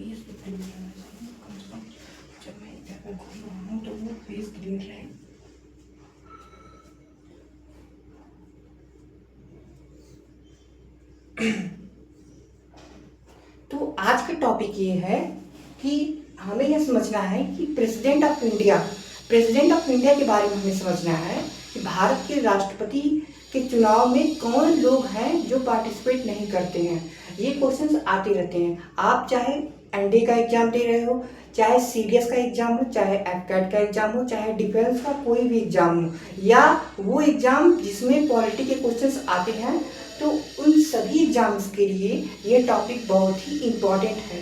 Face भी green रहना चाहिए कम से कम। जब मैं इधर पे घूम रहा हूँ तो वो फेस ग्रीन रहे। तो आज का टॉपिक ये है कि हमें यह समझना है कि प्रेसिडेंट ऑफ इंडिया के बारे में हमें समझना है कि भारत के राष्ट्रपति के चुनाव में कौन लोग हैं जो पार्टिसिपेट नहीं करते हैं। ये क्वेश्चंस आते रहते हैं। आप चाहे एनडीए का एग्जाम दे रहे हो, चाहे सीडीएस का एग्जाम हो, चाहे एफकेट का एग्जाम हो, चाहे डिफेंस का कोई भी एग्जाम हो, या वो एग्जाम जिसमें पॉलिटी के क्वेश्चंस आते हैं, तो उन सभी एग्जाम्स के लिए ये टॉपिक बहुत ही इम्पोर्टेंट है,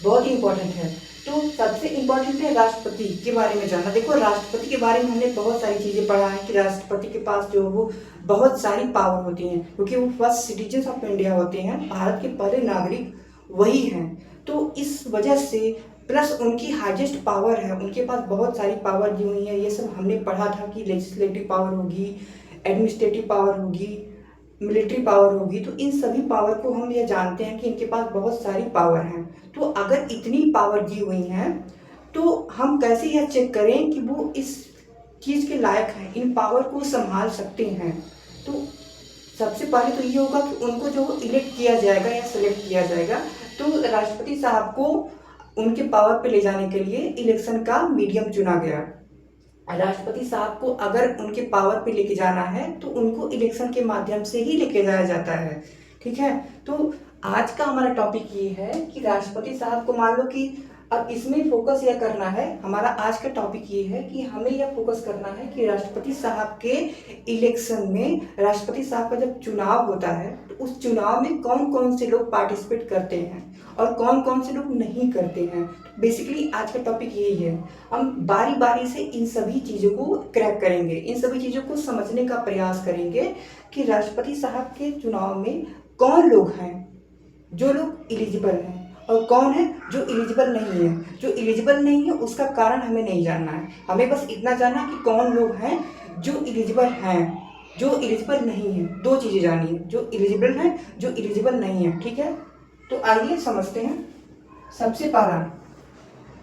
बहुत ही इम्पोर्टेंट है। तो सबसे इम्पोर्टेंट है राष्ट्रपति के बारे में जानना। देखो, राष्ट्रपति के बारे में हमने बहुत सारी चीज़ें पढ़ा है कि राष्ट्रपति के पास जो वो बहुत सारी पावर होती हैं, क्योंकि वो फर्स्ट सिटीजन ऑफ इंडिया होते हैं, भारत के पहले नागरिक वही हैं। तो इस वजह से प्लस उनकी हाईएस्ट पावर है, उनके पास बहुत सारी पावर दी हुई है। ये सब हमने पढ़ा था कि लेजिस्लेटिव पावर होगी, एडमिनिस्ट्रेटिव पावर होगी, मिलिट्री पावर होगी। तो इन सभी पावर को हम ये जानते हैं कि इनके पास बहुत सारी पावर हैं। तो अगर इतनी पावर दी हुई हैं तो हम कैसे यह चेक करें कि वो इस चीज़ के लायक हैं, इन पावर को संभाल सकते हैं। तो सबसे पहले तो ये होगा कि उनको जो इलेक्ट किया जाएगा या सिलेक्ट किया जाएगा, तो राष्ट्रपति साहब को उनके पावर पे ले जाने के लिए इलेक्शन का मीडियम चुना गया। राष्ट्रपति साहब को अगर उनके पावर पे लेके जाना है तो उनको इलेक्शन के माध्यम से ही लेके जाया जाता है। ठीक है, तो आज का हमारा टॉपिक ये है कि राष्ट्रपति साहब को मान लो कि अब इसमें फोकस यह करना है, हमारा आज का टॉपिक ये है कि हमें यह फोकस करना है कि राष्ट्रपति साहब के इलेक्शन में, राष्ट्रपति साहब का जब चुनाव होता है तो उस चुनाव में कौन कौन से लोग पार्टिसिपेट करते हैं और कौन कौन से लोग नहीं करते हैं। बेसिकली आज का टॉपिक यही है। हम बारी बारी से इन सभी चीज़ों को क्रैक करेंगे, इन सभी चीज़ों को समझने का प्रयास करेंगे कि राष्ट्रपति साहब के चुनाव में कौन लोग हैं जो लोग एलिजिबल हैं और कौन है जो एलिजिबल नहीं है। जो एलिजिबल नहीं है उसका कारण हमें नहीं जानना है, हमें बस इतना जानना है कि कौन लोग हैं जो एलिजिबल हैं, जो एलिजिबल नहीं है। दो चीज़ें जानी है, जो एलिजिबल है, जो एलिजिबल नहीं है। ठीक है, तो आइए समझते हैं। सबसे पहला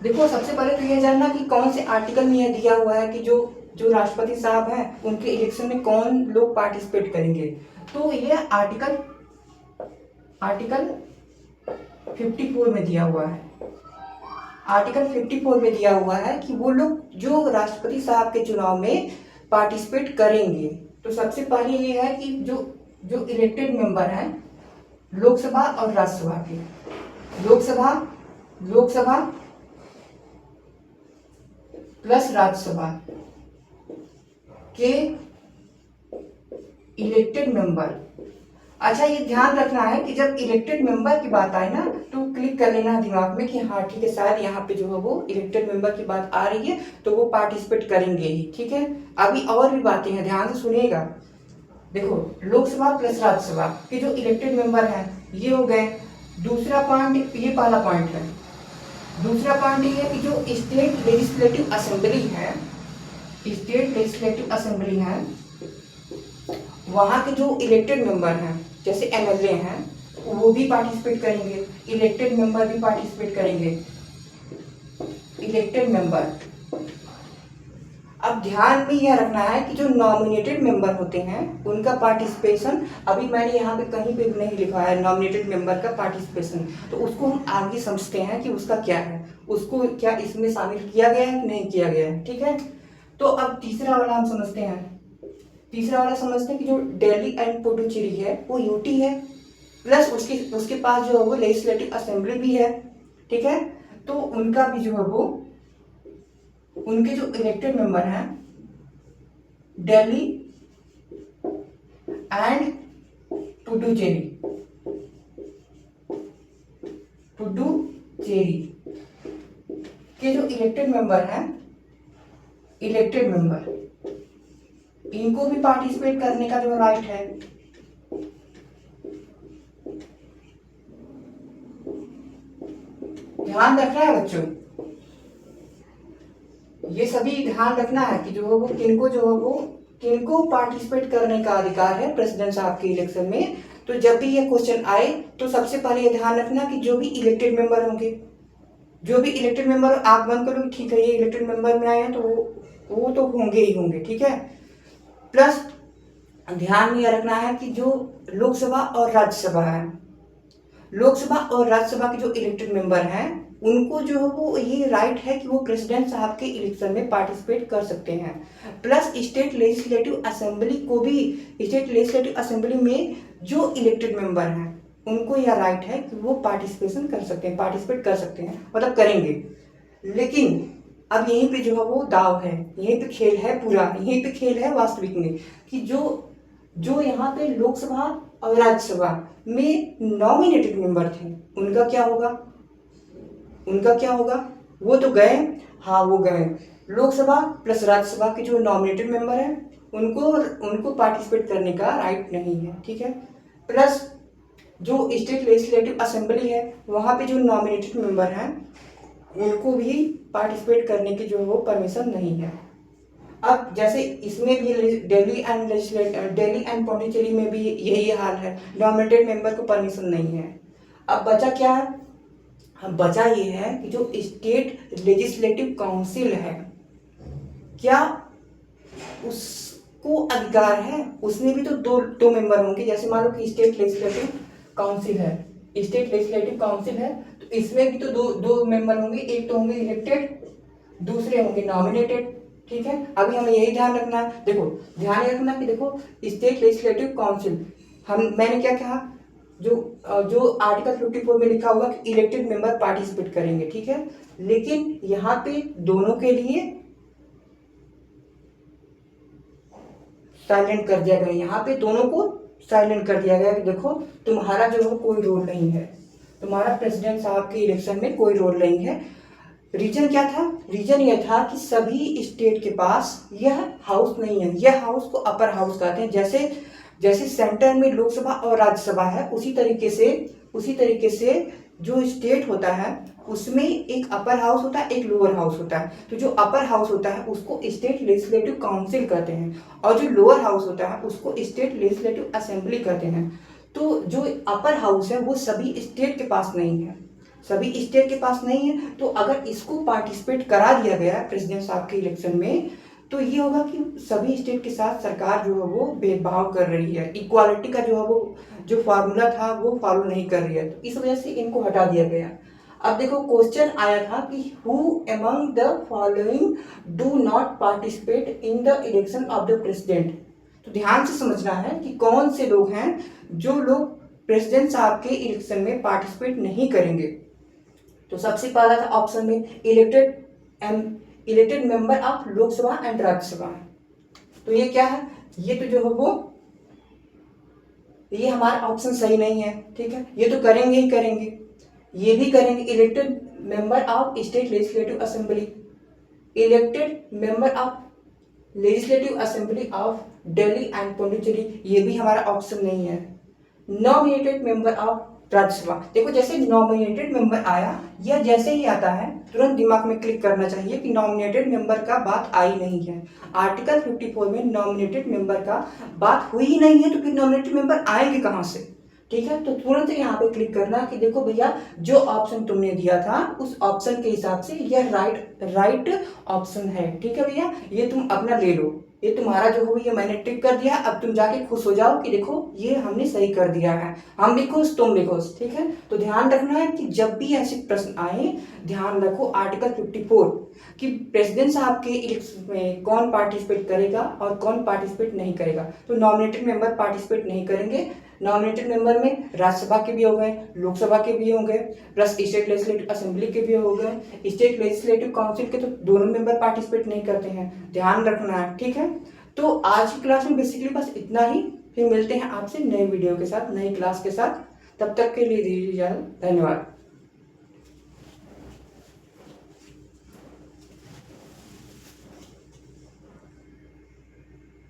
देखो, सबसे पहले तो यह जानना कि कौन से आर्टिकल में यह दिया हुआ है कि जो राष्ट्रपति साहब हैं उनके इलेक्शन में कौन लोग पार्टिसिपेट करेंगे। तो यह आर्टिकल 54 में दिया हुआ है। आर्टिकल 54 में दिया हुआ है कि वो लोग जो राष्ट्रपति साहब के चुनाव में पार्टिसिपेट करेंगे। तो सबसे पहले ये है कि जो इलेक्टेड मेंबर हैं लोकसभा और राज्यसभा के, लोकसभा प्लस राज्यसभा के इलेक्टेड मेंबर। अच्छा, ये ध्यान रखना है कि जब इलेक्टेड मेंबर की बात आए ना तो क्लिक कर लेना दिमाग में कि हाँ ठीक है, शायद यहाँ पे जो है वो इलेक्टेड मेंबर की बात आ रही है तो वो पार्टिसिपेट करेंगे ही। ठीक है, अभी और भी बातें हैं, ध्यान से सुनिएगा। देखो, लोकसभा प्लस राज्यसभा के जो इलेक्टेड मेंबर हैं ये हो गए। दूसरा पॉइंट, ये पहला पॉइंट है। दूसरा पॉइंट ये है कि जो स्टेट लेजिस्लेटिव असेंबली है, वहाँ के जो इलेक्टेड मेंबर हैं जैसे एमएलए हैं वो भी पार्टिसिपेट करेंगे, इलेक्टेड मेंबर भी पार्टिसिपेट करेंगे। इलेक्टेड मेंबर, अब ध्यान में यह रखना है कि जो नॉमिनेटेड मेंबर होते हैं उनका पार्टिसिपेशन, अभी मैंने यहाँ पे कहीं पे भी नहीं लिखा है नॉमिनेटेड मेंबर का पार्टिसिपेशन, तो उसको हम आगे समझते हैं कि उसका क्या है, उसको क्या इसमें शामिल किया गया है कि नहीं किया गया है। ठीक है, तो अब तीसरा वाला हम समझते हैं। तीसरा वाला समझते हैं कि जो दिल्ली एंड पुडुचेरी है वो यूटी है, प्लस उसके पास जो है वो लेजिस्लेटिव असेंबली भी है। ठीक है, तो उनका भी जो है वो, उनके जो इलेक्टेड मेंबर हैं दिल्ली एंड पुडुचेरी के जो इलेक्टेड मेंबर हैं, इनको भी पार्टिसिपेट करने का जो राइट है। ध्यान रखना है बच्चों, ये सभी ध्यान रखना है कि जो है वो किनको पार्टिसिपेट करने का अधिकार है प्रेसिडेंट साहब के इलेक्शन में। तो जब भी ये क्वेश्चन आए तो सबसे पहले ये ध्यान रखना कि जो भी इलेक्टेड मेंबर होंगे, जो भी इलेक्टेड मेंबर आप मान करो ठीक है ये इलेक्टेड मेंबर में आए हैं तो वो तो होंगे ही होंगे, ठीक है। प्लस ध्यान में यह रखना है कि जो लोकसभा और राज्यसभा है, लोकसभा और राज्यसभा के जो इलेक्टेड मेंबर हैं उनको जो है वो ये राइट है कि वो प्रेसिडेंट साहब के इलेक्शन में पार्टिसिपेट कर सकते हैं। प्लस स्टेट लेजिस्लेटिव असेंबली को भी, स्टेट लेजिस्लेटिव असेंबली में जो इलेक्टेड मेंबर हैं उनको यह राइट है कि वो पार्टिसिपेशन कर सकते हैं, पार्टिसिपेट कर सकते हैं, मतलब करेंगे। लेकिन अब यहीं पे जो है वो दाव है, यहीं पे खेल है पूरा, यहीं पे खेल है वास्तविक में कि जो यहाँ पे लोकसभा और राज्यसभा में नॉमिनेटेड मेंबर थे उनका क्या होगा, उनका क्या होगा, वो तो गए, हाँ वो गए। लोकसभा प्लस राज्यसभा के जो नॉमिनेटेड मेंबर हैं उनको पार्टिसिपेट करने का राइट नहीं है, ठीक है। प्लस जो स्टेट लेजिस्लेटिव असेंबली है वहाँ पे जो नॉमिनेटेड मेंबर हैं उनको भी पार्टिसिपेट करने की जो है वो परमिशन नहीं है। अब जैसे इसमें भी दिल्ली एंड पौंडीचेरी में भी यही हाल है, नॉमिनेटेड मेंबर को परमिशन नहीं है। अब बचा क्या है, अब बचा ये है कि जो स्टेट लेजिस्लेटिव काउंसिल है क्या उसको अधिकार है, उसमें भी तो दो मेंबर होंगे। जैसे मान लो कि स्टेट लेजिस्लेटिव काउंसिल है, स्टेट लेजिस्लेटिव काउंसिल है तो इसमें भी तो दो मेंबर होंगे, एक तो होंगे इलेक्टेड, दूसरे होंगे नॉमिनेटेड, ठीक है। अभी हमें यही ध्यान रखना है, देखो ध्यान रखना कि देखो स्टेट लेजिस्लेटिव काउंसिल, मैंने क्या कहा, जो आर्टिकल 54 में लिखा हुआ कि इलेक्टेड मेंबर पार्टिसिपेट करेंगे, ठीक है। लेकिन यहाँ पे दोनों के लिए साइलेंट कर दिया गया, यहाँ पे दोनों को साइलेंट कर दिया गया कि देखो तुम्हारा जो है कोई रोल नहीं है, तुम्हारा प्रेसिडेंट साहब के इलेक्शन में कोई रोल नहीं है। रीजन क्या था, रीजन यह था कि सभी स्टेट के पास यह हाउस नहीं है, यह हाउस को अपर हाउस कहते हैं। जैसे सेंटर में लोकसभा और राज्यसभा है उसी तरीके से जो स्टेट होता है उसमें एक अपर हाउस होता है, एक लोअर हाउस होता है। तो जो अपर हाउस होता है उसको स्टेट लेजिस्लेटिव काउंसिल कहते हैं और जो लोअर हाउस होता है उसको स्टेट लेजिस्लेटिव असेंबली कहते हैं। तो जो अपर हाउस है वो सभी स्टेट के पास नहीं है, सभी स्टेट के पास नहीं है। तो अगर इसको पार्टिसिपेट करा दिया गया प्रेसिडेंट साहब के इलेक्शन में तो ये होगा कि सभी स्टेट के साथ सरकार जो है वो भेदभाव कर रही है, इक्वालिटी का जो है वो जो फार्मूला था वो फॉलो नहीं कर रही है, तो इस वजह से इनको हटा दिया गया। अब देखो क्वेश्चन आया था कि who among the following do not participate in the election of the president. तो ध्यान से समझना है कि कौन से लोग हैं जो लोग प्रेसिडेंट साहब के इलेक्शन में पार्टिसिपेट नहीं करेंगे। तो सबसे पहला था ऑप्शन में elected member of Lok Sabha and Rajya Sabha. तो ये क्या है, ये तो जो है वो ये हमारा ऑप्शन सही नहीं है, ठीक है। ये तो करेंगे ही करेंगे, ये भी करेंगे। Elected member of state legislative assembly, elected member of legislative assembly of Delhi and Pondicherry, ये भी हमारा ऑप्शन नहीं है। नॉमिनेटेड मेंबर ऑफ राज्यसभा, देखो जैसे नॉमिनेटेड मेंबर आया या जैसे ही आता है तुरंत दिमाग में क्लिक करना चाहिए कि नॉमिनेटेड मेंबर का बात आई नहीं है। आर्टिकल 54 में नॉमिनेटेड मेंबर का बात हुई ही नहीं है तो फिर नॉमिनेटेड मेंबर आएंगे कहाँ से, ठीक है। तो तुरंत यहाँ पे क्लिक करना कि देखो भैया जो ऑप्शन तुमने दिया था उस ऑप्शन के हिसाब से यह राइट ऑप्शन है, ठीक है भैया, ये तुम अपना ले लो, ये तुम्हारा जो हो ये मैंने टिक कर दिया। अब तुम जाके खुश हो जाओ कि देखो ये हमने सही कर दिया है, हम भी खुश तुम भी खुश, ठीक है। तो ध्यान रखना है कि जब भी ऐसे प्रश्न आए ध्यान रखो आर्टिकल 54 कि प्रेसिडेंट साहब के इलेक्शन में कौन पार्टिसिपेट करेगा और कौन पार्टिसिपेट नहीं करेगा। तो नॉमिनेटेड मेंबर पार्टिसिपेट नहीं करेंगे, नॉमिनेटेड मेंबर में राज्यसभा के भी हो गए, लोकसभा के भी होंगे, प्लस स्टेट लेजिस्लेटिव असेंबली के भी हो गए, स्टेट लेजिस्लेटिव काउंसिल के तो दोनों मेंबर पार्टिसिपेट नहीं करते हैं, ध्यान रखना है, ठीक है। तो आज की क्लास में बेसिकली बस इतना ही, फिर मिलते हैं आपसे नए वीडियो के साथ, नई क्लास के साथ, तब तक के लिए दीजिए इजाजत, धन्यवाद।